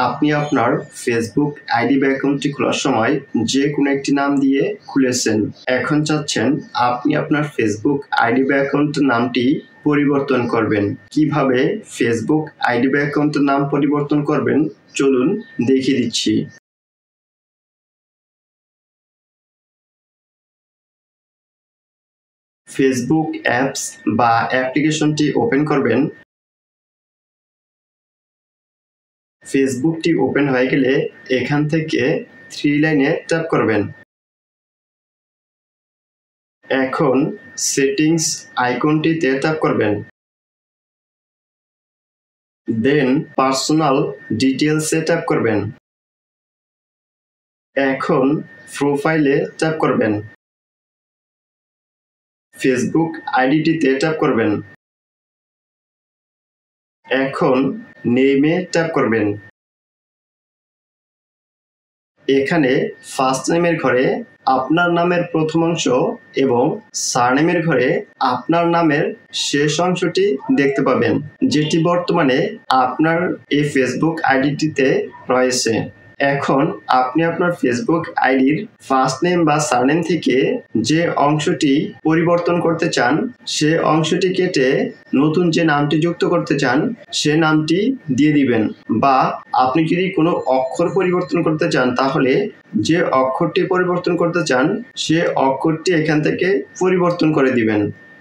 আপনি আপনার Facebook ID বা অ্যাকাউন্টটি খোলার সময় যে কোনো একটি নাম দিয়ে খুলেছেন। এখন চাচ্ছেন আপনি আপনার ফেসবুক আইডি বা অ্যাকাউন্টের নামটি পরিবর্তন করবেন। কিভাবে ফেসবুক আইডি বা অ্যাকাউন্টের নাম পরিবর্তন করবেন চলুন দেখিয়ে দিচ্ছি। ফেসবুক অ্যাপস বা অ্যাপ্লিকেশনটি ওপেন করবেন। ফেসবুকটি ওপেন হয়ে গেলে এখান থেকে 3 লাইনে ট্যাপ করবেন। এখন সেটিংস আইকনটিতে ট্যাপ করবেন। দেন পার্সোনাল ডিটেইলসে ট্যাপ করবেন। এখন প্রোফাইলে ট্যাপ করবেন। ফেসবুক আইডিটিতে ট্যাপ করবেন। এখন নেমে ট্যাপ করবেন। এখানে ফার্স্ট নেমের ঘরে আপনার নামের প্রথম অংশ এবং সারনেমের ঘরে আপনার নামের শেষ অংশটি দেখতে পাবেন, যেটি বর্তমানে আপনার এই ফেসবুক আইডিটিতে রয়েছে। এখন আপনি আপনার ফেসবুক আইডির ফার্স্ট নেম বা সারনেম থেকে যে অংশটি পরিবর্তন করতে চান সে অংশটি কেটে নতুন যে নামটি যুক্ত করতে চান সে নামটি দিয়ে দিবেন, বা আপনি যদি কোনো অক্ষর পরিবর্তন করতে চান তাহলে যে অক্ষরটি পরিবর্তন করতে চান সে অক্ষরটি এখান থেকে পরিবর্তন করে দিবেন।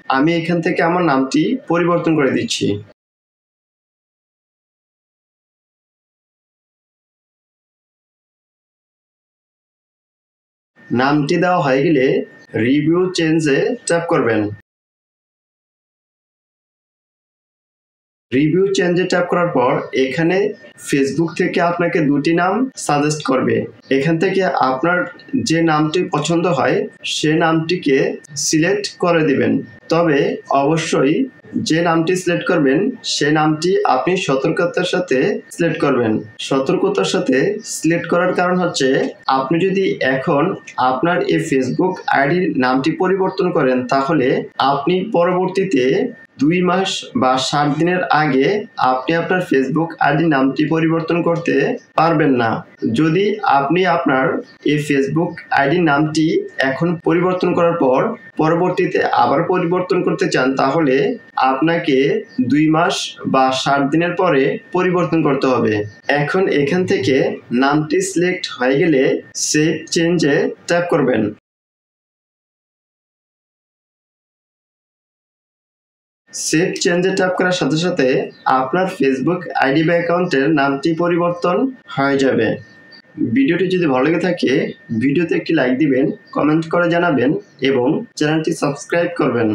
আমি এখান থেকে আমার নামটি পরিবর্তন করে দিচ্ছি। নামটি দেওয়া হয়ে গেলে রিভিউ চেঞ্জে ট্যাপ করবেন। রিভিউ চেঞ্জে ট্যাপ করার পর এখানে ফেসবুক থেকে আপনাকে দুটি নাম সাজেস্ট করবে। এখান থেকে আপনার যে নামটি পছন্দ হয় সে নামটিকে সিলেক্ট করে দিবেন। তবে অবশ্যই যে নামটি সিলেক্ট করবেন সে নামটি আপনি সতর্কতার সাথে সিলেক্ট করবেন। সতর্কতার সাথে সিলেক্ট করার কারণ হচ্ছে আপনি যদি এখন আপনার এই ফেসবুক আইডির নামটি পরিবর্তন করেন তাহলে আপনি পরবর্তীতে 2 মাস বা 7 দিনের আগে আপনি আপনার ফেসবুক আইডি নামটি পরিবর্তন করতে পারবেন না। যদি আপনি আপনার এই ফেসবুক আইডি নামটি এখন পরিবর্তন করার পর পরবর্তীতে আবার পরিবর্তন করতে চান তাহলে আপনাকে 2 মাস বা 7 দিনের পরে পরিবর্তন করতে হবে। এখন এখান থেকে নামটি সিলেক্ট হয়ে গেলে সেভ চেঞ্জে ট্যাপ করবেন। সেভ চেঞ্জে ট্যাপ করার সাথে সাথে আপনার ফেসবুক আইডি বা অ্যাকাউন্টের নামটি পরিবর্তন হয়ে যাবে। ভিডিওটি যদি ভালো লেগে থাকে ভিডিওতে একটি লাইক দিবেন, কমেন্ট করে জানাবেন এবং চ্যানেলটি সাবস্ক্রাইব করবেন।